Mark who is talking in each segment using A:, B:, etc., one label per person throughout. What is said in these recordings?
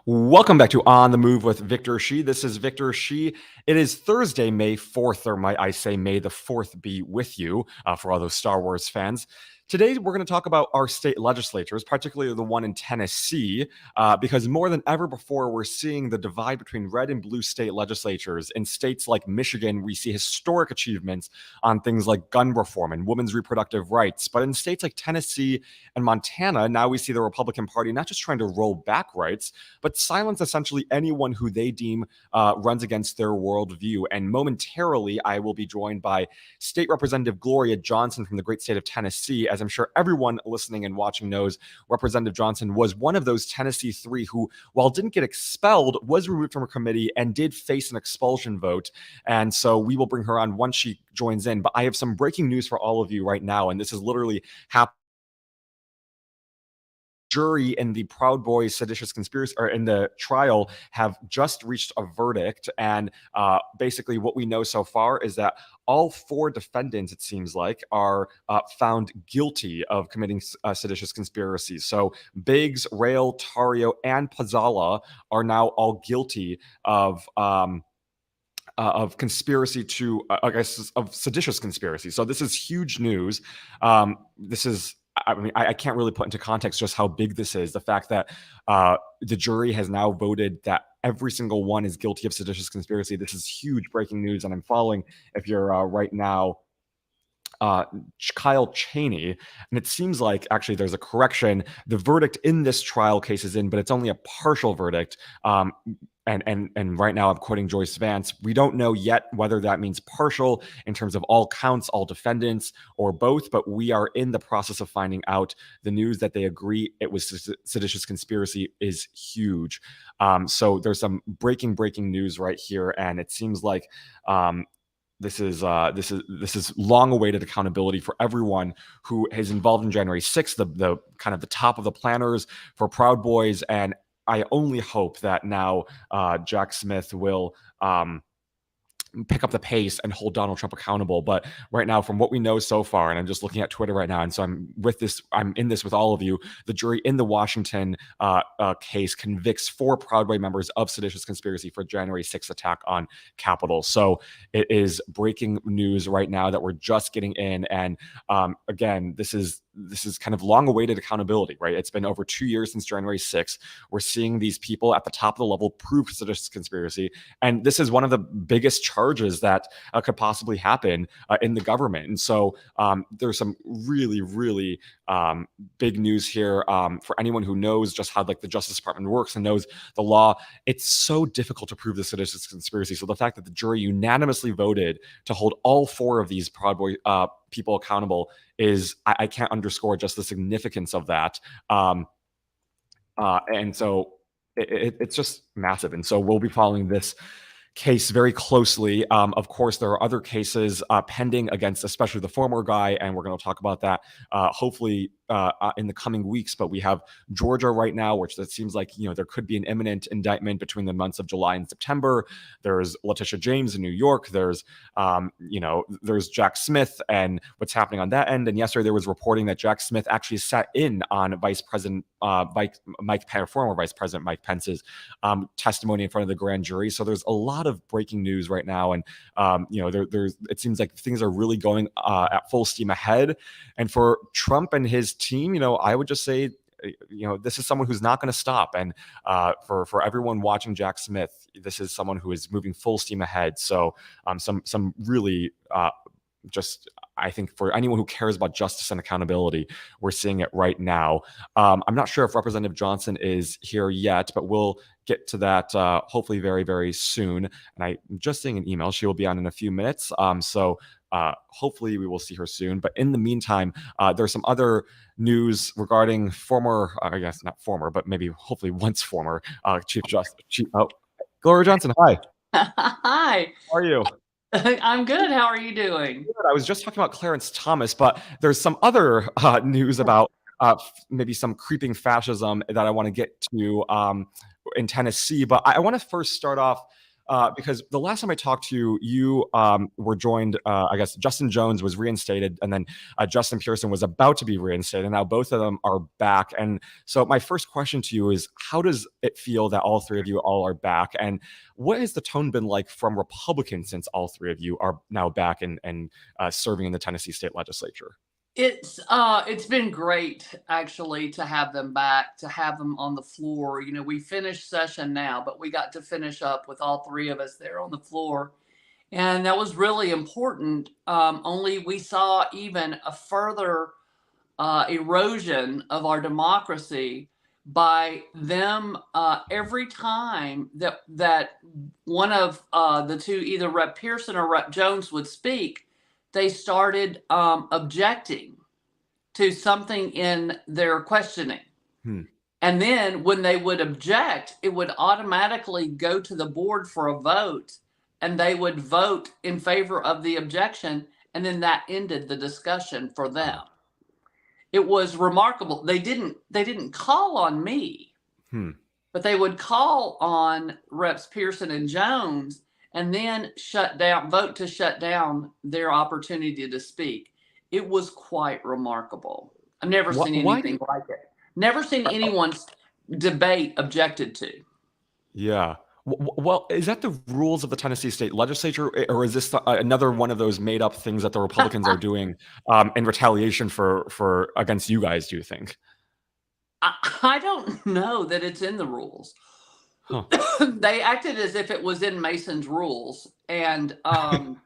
A: Welcome back to On the Move with Victor Shi. This is Victor Shi. It is Thursday, May 4th, or might I say, May the 4th be with you for all those Star Wars fans. Today, we're going to talk about our state legislatures, particularly the one in Tennessee, because more than ever before, we're seeing the divide between red and blue state legislatures. In states like Michigan, we see historic achievements on things like gun reform and women's reproductive rights. But in states like Tennessee and Montana, now we see the Republican Party not just trying to roll back rights, but silence essentially anyone who they deem runs against their worldview. And momentarily, I will be joined by State Representative Gloria Johnson from the great state of Tennessee. As I'm sure everyone listening and watching knows, Representative Johnson was one of those Tennessee three who, while didn't get expelled, was removed from a committee and did face an expulsion vote. And so we will bring her on once she joins in. But I have some breaking news for all of you right now, and this is literally happening. Jury in the Proud Boys seditious conspiracy, or in the trial, have just reached a verdict. And basically what we know so far is that all four defendants, it seems like, are found guilty of committing seditious conspiracies. So Biggs, Rail, Tario, and Pizzala are now all guilty of conspiracy to, I guess, of seditious conspiracy. So this is huge news. This is, I mean, I can't really put into context just how big this is. The fact that the jury has now voted that every single one is guilty of seditious conspiracy. This is huge breaking news, and I'm following, if you're right now, Kyle Cheney, and it seems like actually there's a correction. The verdict in this trial case is in, but it's only a partial verdict. And right now I'm quoting Joyce Vance. We don't know yet whether that means partial in terms of all counts, all defendants, or both, but we are in the process of finding out. The news that they agree it was seditious conspiracy is huge. So there's some breaking news right here, and it seems like this is long-awaited accountability for everyone who is involved in January 6th, the kind of the top of the planners for Proud Boys. And I only hope that now Jack Smith will pick up the pace and hold Donald Trump accountable. But right now, from what we know so far, and I'm just looking at Twitter right now, and so I'm in this with all of you, the jury in the Washington case convicts 4 Proud Boy members of seditious conspiracy for January 6th attack on Capitol. So it is breaking news right now that we're just getting in. And again, this is kind of long-awaited accountability, right? It's been over 2 years since January 6th. We're seeing these people at the top of the level prove seditious conspiracy, and this is one of the biggest charges that could possibly happen in the government. And so there's some really big news here for anyone who knows just how like the Justice Department works and knows the law. It's so difficult to prove the seditious conspiracy. So the fact that the jury unanimously voted to hold all 4 of these Proud Boy people accountable is, I can't underscore just the significance of that. And so it's just massive. And so we'll be following this case very closely. Of course, there are other cases pending against especially the former guy, and we're going to talk about that hopefully in the coming weeks. But we have Georgia right now, which that seems like, there could be an imminent indictment between the months of July and September. There's Letitia James in New York. There's there's Jack Smith and what's happening on that end. And yesterday there was reporting that Jack Smith actually sat in on former Vice President Mike Pence's testimony in front of the grand jury. So there's a lot of breaking news right now, and it seems like things are really going at full steam ahead. And for Trump and his team, I would just say, this is someone who's not going to stop. And for everyone watching Jack Smith, this is someone who is moving full steam ahead. So some really just, I think, for anyone who cares about justice and accountability, we're seeing it right now. I'm not sure if Representative Johnson is here yet, but we'll get to that hopefully very soon. And I'm just seeing an email. She will be on in a few minutes. So hopefully we will see her soon. But in the meantime, there's some other news regarding former, I guess not former, but maybe hopefully once former Chief Justice. Gloria Johnson, hi.
B: Hi.
A: How are you?
B: I'm good. How are you doing?
A: Good. I was just talking about Clarence Thomas, but there's some other news about maybe some creeping fascism that I want to get to in Tennessee. But I want to first start off because the last time I talked to you, you were joined. I guess Justin Jones was reinstated, and then Justin Pearson was about to be reinstated. And now both of them are back. And so my first question to you is, how does it feel that all three of you all are back? And what has the tone been like from Republicans since all three of you are now back and serving in the Tennessee State Legislature?
B: It's been great actually to have them back, to have them on the floor. You know, we finished session now, but we got to finish up with all three of us there on the floor. And that was really important. Only we saw even a further erosion of our democracy by them every time that one of the two, either Rep Pearson or Rep Jones, would speak, they started objecting to something in their questioning. And then when they would object, it would automatically go to the board for a vote, and they would vote in favor of the objection, and then that ended the discussion for them. It was remarkable. They didn't call on me, but they would call on Reps Pearson and Jones, and then vote to shut down their opportunity to speak. It was quite remarkable. I've never seen anything like it. Never seen anyone's debate objected to.
A: Yeah. Well, is that the rules of the Tennessee State Legislature, or is this another one of those made up things that the Republicans are doing in retaliation for against you guys, do you think?
B: I don't know that it's in the rules.
A: Huh.
B: They acted as if it was in Mason's rules, and I'm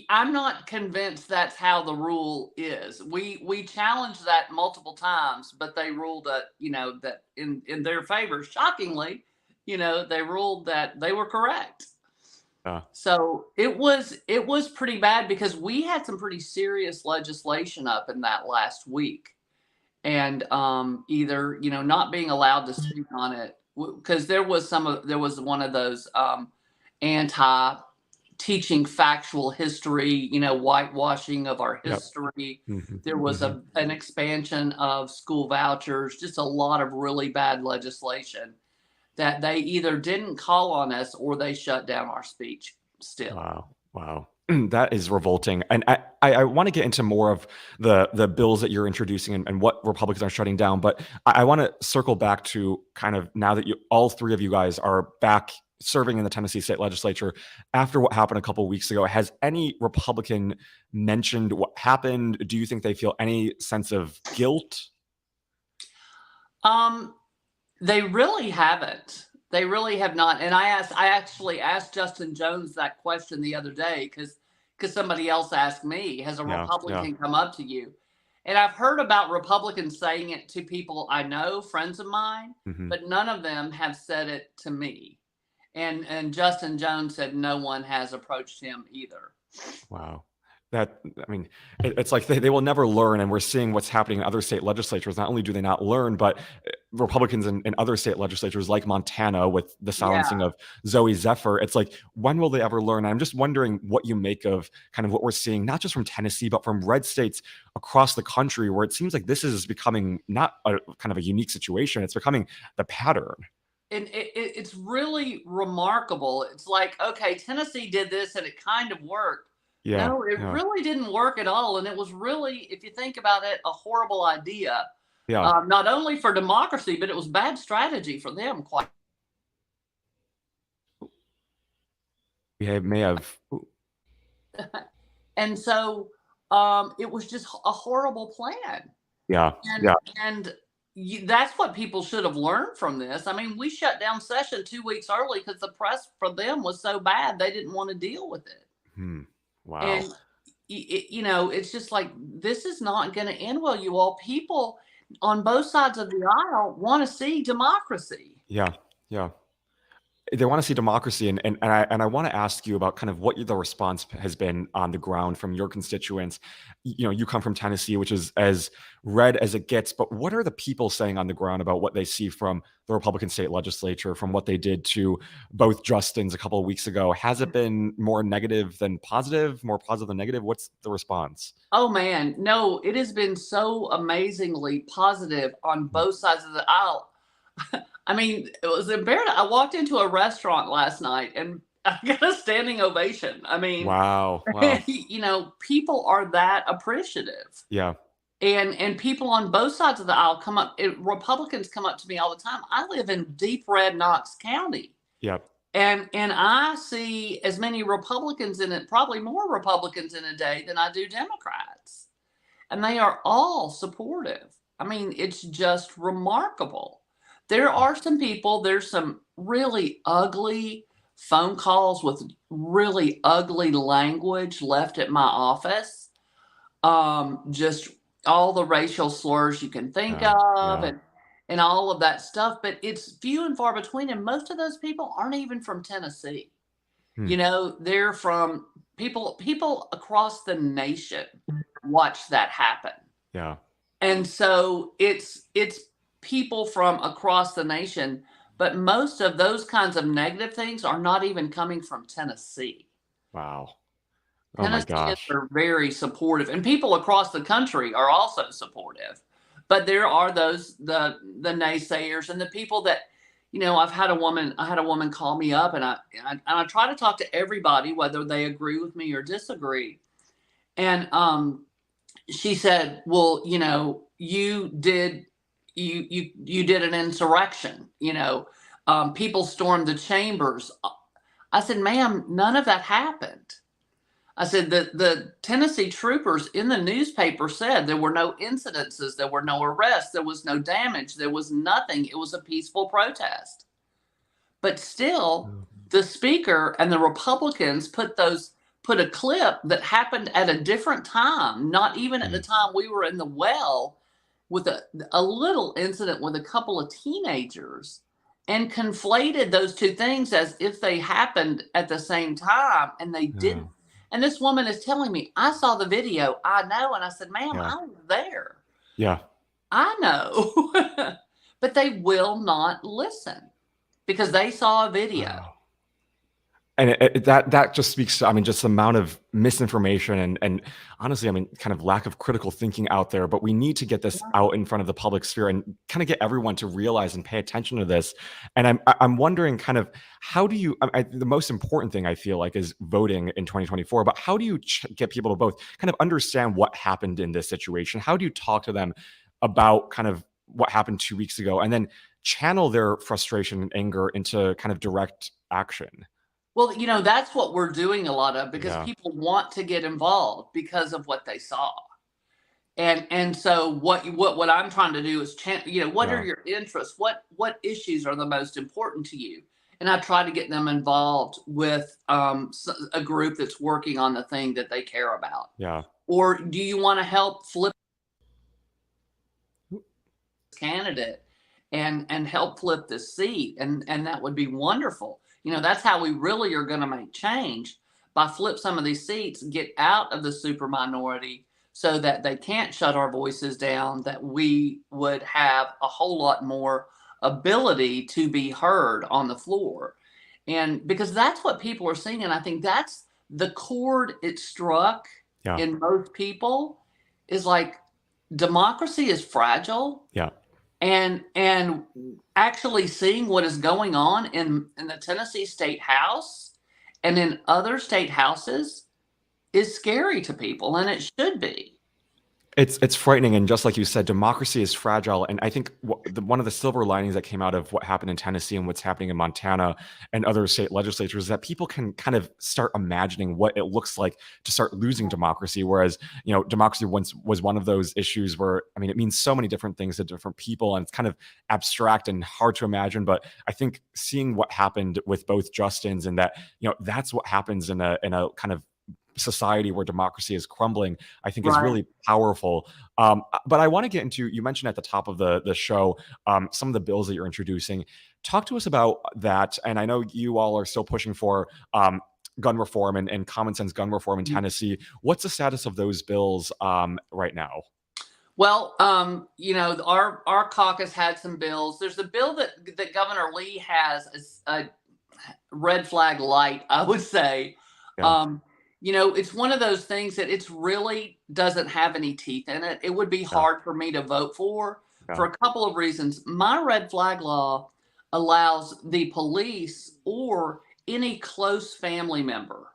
B: not convinced that's how the rule is. We challenged that multiple times, but they ruled that, you know, that in their favor. Shockingly, you know, they ruled that they were correct. So it was pretty bad, because we had some pretty serious legislation up in that last week, and either, you know, not being allowed to speak on it, because there was one of those anti-teaching factual history, you know, whitewashing of our history. There was an expansion of school vouchers, just a lot of really bad legislation that they either didn't call on us or they shut down our speech still.
A: Wow. That is revolting. And I want to get into more of the bills that you're introducing and what Republicans are shutting down. But I want to circle back to kind of, now that all three of you guys are back serving in the Tennessee State Legislature, after what happened a couple of weeks ago, has any Republican mentioned what happened? Do you think they feel any sense of guilt?
B: They really haven't. They really have not. And I actually asked Justin Jones that question the other day, because somebody else asked me, has a Republican come up to you? And I've heard about Republicans saying it to people I know, friends of mine, but none of them have said it to me. And Justin Jones said no one has approached him either.
A: Wow. It's like they will never learn, and we're seeing what's happening in other state legislatures. Not only do they not learn, but Republicans in other state legislatures, like Montana, with the silencing of Zoe Zephyr, it's like, when will they ever learn? I'm just wondering what you make of kind of what we're seeing, not just from Tennessee, but from red states across the country, where it seems like this is becoming not a kind of a unique situation. It's becoming the pattern.
B: And it's really remarkable. It's like, okay, Tennessee did this and it kind of worked. No, it really didn't work at all. And it was really, if you think about it, a horrible idea. Not only for democracy, but it was bad strategy for them.
A: We may have.
B: And so it was just a horrible plan. And that's what people should have learned from this. I mean, we shut down session 2 weeks early because the press for them was so bad, they didn't want to deal with it.
A: Wow.
B: And, you know, it's just like, this is not going to end well, you all. People on both sides of the aisle want to see democracy.
A: Yeah. They want to see democracy. And I want to ask you about kind of what the response has been on the ground from your constituents. You know, you come from Tennessee, which is as red as it gets, but what are the people saying on the ground about what they see from the Republican state legislature, from what they did to both Justins a couple of weeks ago? Has it been more negative than positive, more positive than negative? What's the response?
B: Oh man, no, it has been so amazingly positive on both sides of the aisle. I mean, it was embarrassing. I walked into a restaurant last night and I got a standing ovation. I mean,
A: Wow. Wow.
B: people are that appreciative.
A: Yeah.
B: And people on both sides of the aisle come up. Republicans come up to me all the time. I live in deep red Knox County,
A: Yeah.
B: and I see as many Republicans in it, probably more Republicans in a day than I do Democrats, and they are all supportive. I mean, it's just remarkable. There are some people. There's some really ugly phone calls with really ugly language left at my office, just all the racial slurs you can think
A: Yeah.
B: of,
A: Yeah.
B: and all of that stuff, but it's few and far between, and most of those people aren't even from Tennessee.
A: Hmm.
B: They're from people across the nation watch that happen.
A: Yeah.
B: And so it's people from across the nation, but most of those kinds of negative things are not even coming from Tennessee.
A: Wow. Oh my
B: Tennesseans
A: gosh.
B: are very supportive, and people across the country are also supportive. But there are the naysayers and the people that, I had a woman call me up, and I try to talk to everybody, whether they agree with me or disagree. And she said, "Well, you did an insurrection. People stormed the chambers." I said, "Ma'am, none of that happened." I said, the Tennessee troopers in the newspaper said there were no incidences, there were no arrests, there was no damage, there was nothing. It was a peaceful protest. But still, the speaker and the Republicans put a clip that happened at a different time, not even at the
A: Hmm.
B: time we were in the well, with a little incident with a couple of teenagers, and conflated those two things as if they happened at the same time, and they
A: Yeah.
B: didn't. And this woman is telling me, "I saw the video. I know." And I said, "Ma'am,
A: Yeah.
B: I was there.
A: Yeah.
B: I know." But they will not listen because they saw a video.
A: Wow. And that just speaks to, I mean, just the amount of misinformation and honestly, I mean, kind of lack of critical thinking out there. But we need to get this out in front of the public sphere and kind of get everyone to realize and pay attention to this. And I'm wondering, kind of, how do you? The most important thing I feel like is voting in 2024. But how do you get people to both kind of understand what happened in this situation? How do you talk to them about kind of what happened 2 weeks ago, and then channel their frustration and anger into kind of direct action?
B: Well, that's what we're doing a lot of, because
A: Yeah.
B: people want to get involved because of what they saw. And so what I'm trying to do is what are
A: Yeah.
B: your interests? What issues are the most important to you? And I try to get them involved with a group that's working on the thing that they care about.
A: Yeah.
B: Or do you want to help flip candidate and help flip the seat? And that would be wonderful. That's how we really are going to make change, by flip some of these seats, get out of the super minority, so that they can't shut our voices down, that we would have a whole lot more ability to be heard on the floor. And because that's what people are seeing, and I think that's the chord it struck
A: Yeah.
B: in most people, is like, democracy is fragile.
A: Yeah.
B: And actually seeing what is going on in the Tennessee State House and in other state houses is scary to people, and it should be.
A: It's frightening, and just like you said, democracy is fragile. And I think one of the silver linings that came out of what happened in Tennessee and what's happening in Montana and other state legislatures is that people can kind of start imagining what it looks like to start losing democracy. Whereas, democracy once was one of those issues where, I mean, it means so many different things to different people, and it's kind of abstract and hard to imagine. But I think seeing what happened with both Justins, and that, that's what happens in a kind of society where democracy is crumbling, I think is
B: Right.
A: really powerful. But I want to get into, you mentioned at the top of the show, some of the bills that you're introducing. Talk to us about that. And I know you all are still pushing for gun reform and common sense gun reform in Tennessee. What's the status of those bills right now?
B: Well, our caucus had some bills. There's a bill that Governor Lee has, as a red flag light, I would say.
A: Yeah.
B: It's one of those things that it's really doesn't have any teeth in it. It would be
A: Yeah.
B: hard for me to vote for
A: Yeah.
B: a couple of reasons. My red flag law, allows the police or any close family member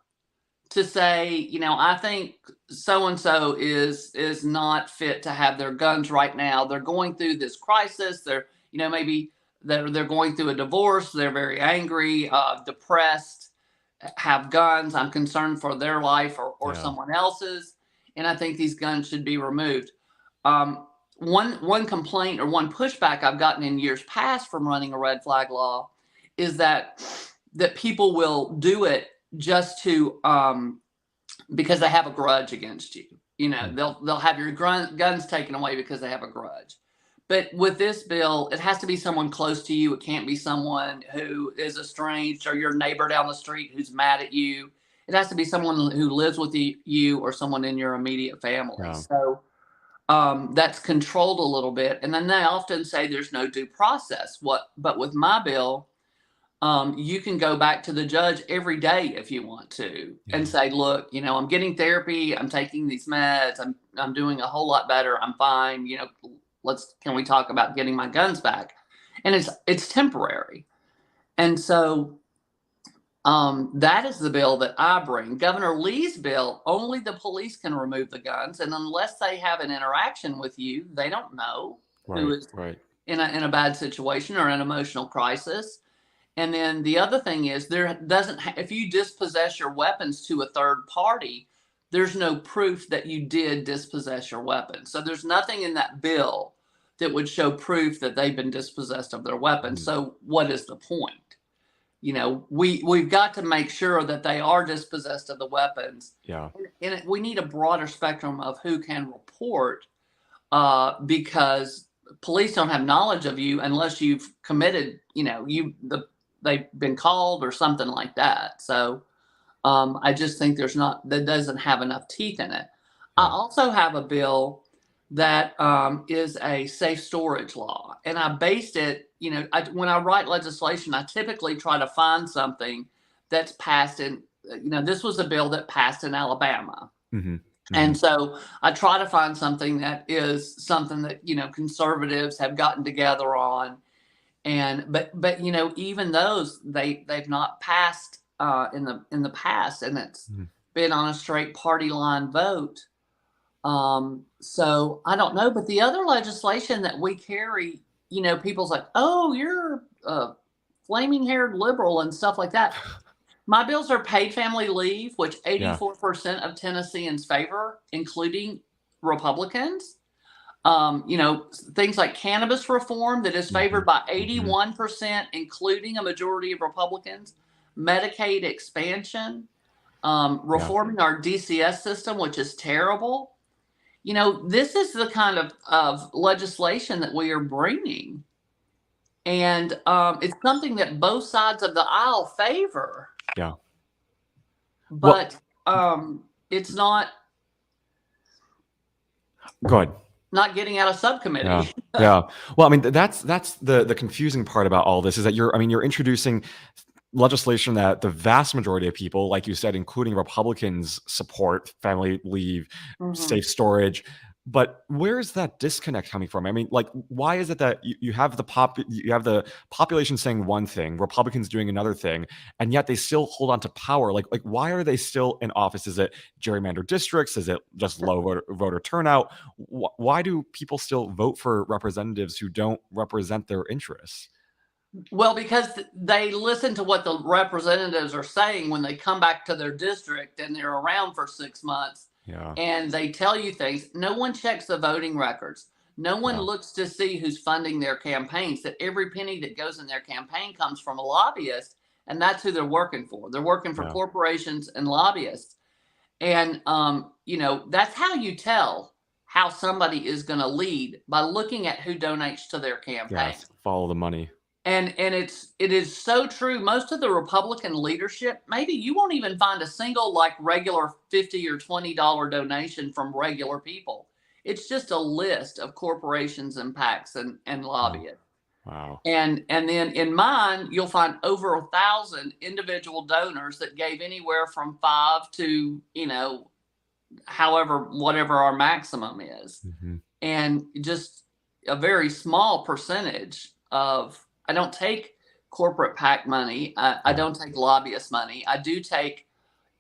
B: to say, I think so and so is not fit to have their guns right now. They're going through this crisis. They're, maybe they're going through a divorce. They're very angry, depressed, have guns. I'm concerned for their life or
A: Yeah.
B: someone else's, and I think these guns should be removed. One complaint or one pushback I've gotten in years past from running a red flag law is that people will do it just to because they have a grudge against you. They'll have your guns taken away because they have a grudge. But with this bill, it has to be someone close to you. It can't be someone who is estranged or your neighbor down the street who's mad at you. It has to be someone who lives with you or someone in your immediate family.
A: Yeah.
B: So that's controlled a little bit. And then they often say there's no due process. But with my bill, you can go back to the judge every day if you want to and say, look, I'm getting therapy. I'm taking these meds. I'm doing a whole lot better. I'm fine. Can we talk about getting my guns back? And it's temporary. And so that is the bill that I bring. Governor Lee's bill, only the police can remove the guns. And unless they have an interaction with you, they don't know who is in a bad situation or an emotional crisis. And then the other thing is if you dispossess your weapons to a third party, there's no proof that you did dispossess your weapons. So there's nothing in that bill that would show proof that they've been dispossessed of their weapons. So what is the point? We've got to make sure that they are dispossessed of the weapons.
A: Yeah.
B: And we need a broader spectrum of who can report because police don't have knowledge of you unless you've committed, they've been called or something like that. So I just think that doesn't have enough teeth in it. I also have a bill that is a safe storage law. And I based it, when I write legislation, I typically try to find something that's passed in, this was a bill that passed in Alabama. Mm-hmm. Mm-hmm. And so I try to find something that is something that, conservatives have gotten together on. But even those they've not passed in the past, and it's been on a straight party line vote. So I don't know, but the other legislation that we carry, people's like, oh, you're a flaming haired liberal and stuff like that. My bills are paid family leave, which 84% of Tennesseans favor, including Republicans. Things like cannabis reform that is favored by 81%, including a majority of Republicans, Medicaid expansion, reforming our DCS system, which is terrible. This is the kind of legislation that we are bringing. And it's something that both sides of the aisle favor.
A: Yeah.
B: But it's not.
A: Go ahead.
B: Not getting out of subcommittee.
A: Yeah. Well, I mean, that's the confusing part about all this is that you're introducing legislation that the vast majority of people, like you said, including Republicans, support family leave, safe storage. But where is that disconnect coming from? I mean, like, why is it that you have the population saying one thing, Republicans doing another thing, and yet they still hold on to power? Like why are they still in office? Is it gerrymandered districts? Is it just low voter turnout? Why do people still vote for representatives who don't represent their interests?
B: Well, because they listen to what the representatives are saying when they come back to their district and they're around for 6 months.
A: Yeah.
B: And they tell you things. No one checks the voting records. No one looks to see who's funding their campaigns, that every penny that goes in their campaign comes from a lobbyist, and that's who they're working for. They're working for corporations and lobbyists. And, that's how you tell how somebody is going to lead, by looking at who donates to their campaign.
A: Yes, follow the money.
B: And it is so true. Most of the Republican leadership, maybe you won't even find a single regular $50 or $20 donation from regular people. It's just a list of corporations and PACs and lobbyists.
A: Wow.
B: And then in mine, you'll find over 1,000 individual donors that gave anywhere from 5 to, whatever our maximum is. And just a very small percentage of, I don't take corporate PAC money. I don't take lobbyist money. I do take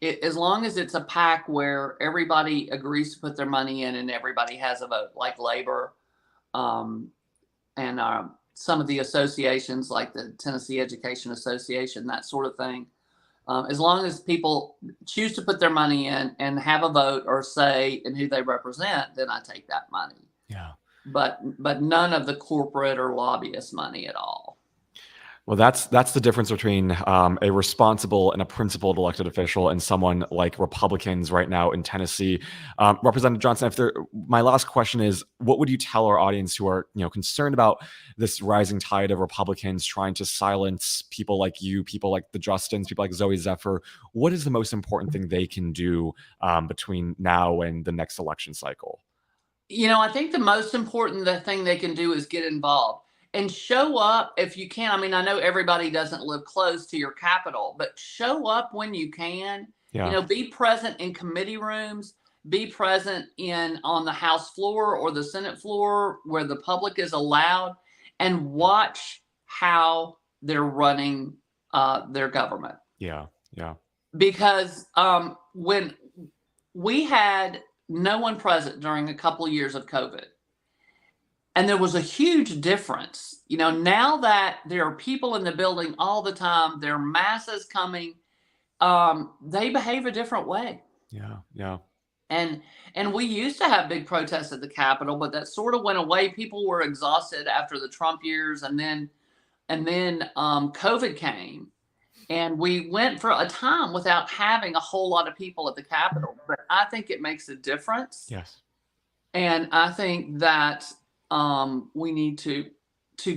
B: it as long as it's a PAC where everybody agrees to put their money in and everybody has a vote, like labor, and some of the associations like the Tennessee Education Association, that sort of thing. As long as people choose to put their money in and have a vote or say in who they represent, then I take that money.
A: Yeah.
B: But none of the corporate or lobbyist money at all.
A: Well, that's the difference between a responsible and a principled elected official and someone like Republicans right now in Tennessee. Representative Johnson, my last question is, what would you tell our audience who are concerned about this rising tide of Republicans trying to silence people like you, people like the Justins, people like Zoe Zephyr? What is the most important thing they can do between now and the next election cycle?
B: I think the most important thing they can do is get involved and show up if you can. I mean, I know everybody doesn't live close to your capital, but show up when you can.
A: Yeah.
B: Be present in committee rooms, be present on the House floor or the Senate floor where the public is allowed, and watch how they're running their government.
A: Yeah.
B: Because when we had no one present during a couple of years of COVID, and there was a huge difference. Now that there are people in the building all the time, there are masses coming, they behave a different way.
A: Yeah.
B: And we used to have big protests at the Capitol, but that sort of went away. People were exhausted after the Trump years, and then COVID came, and we went for a time without having a whole lot of people at the Capitol. But I think it makes a difference.
A: Yes.
B: And I think that we need to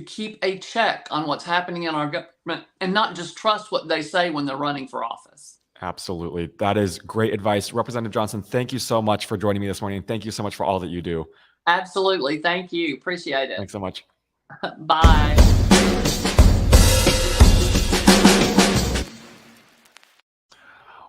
B: keep a check on what's happening in our government and not just trust what they say when they're running for office.
A: Absolutely. That is great advice. Representative Johnson, thank you so much for joining me this morning. Thank you so much for all that you do.
B: Absolutely. Thank you. Appreciate it.
A: Thanks so much.
B: Bye.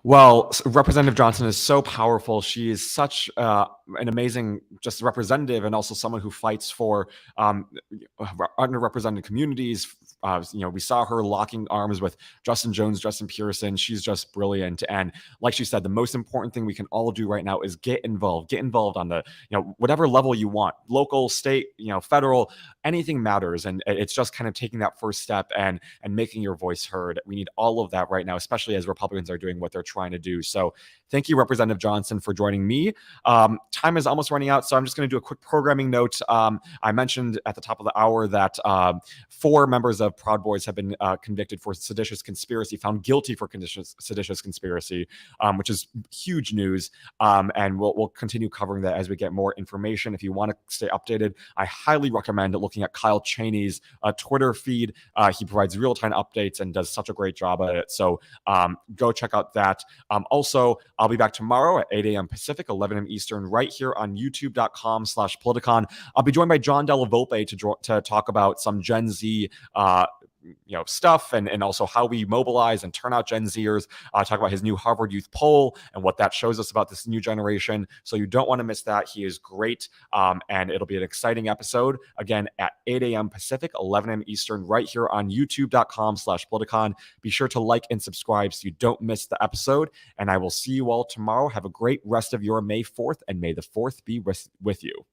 A: Well, Representative Johnson is so powerful. She is such an amazing just representative, and also someone who fights for underrepresented communities. We saw her locking arms with Justin Jones, Justin Pearson. She's just brilliant. And like she said, the most important thing we can all do right now is get involved. Get involved on the whatever level you want, local, state, federal. Anything matters, and it's just kind of taking that first step and making your voice heard. We need all of that right now, especially as Republicans are doing what they're trying to do. So thank you, Representative Johnson, for joining me. Time is almost running out, so I'm just going to do a quick programming note. I mentioned at the top of the hour that 4 members of Proud Boys have been convicted for seditious conspiracy, found guilty for seditious conspiracy, which is huge news. And we'll continue covering that as we get more information. If you want to stay updated, I highly recommend looking at Kyle Cheney's Twitter feed. He provides real-time updates and does such a great job at it. So go check out that. Also, I'll be back tomorrow at 8 a.m. Pacific, 11 a.m. Eastern, right here on youtube.com/Politicon. I'll be joined by John Della Volpe to talk about some Gen Z stuff and also how we mobilize and turn out Gen Zers, talk about his new Harvard Youth poll and what that shows us about this new generation. So you don't want to miss that. He is great. And it'll be an exciting episode again at 8 a.m. Pacific, 11 a.m. Eastern, right here on youtube.com/Politicon. Be sure to like and subscribe so you don't miss the episode. And I will see you all tomorrow. Have a great rest of your May 4th, and may the 4th be with you.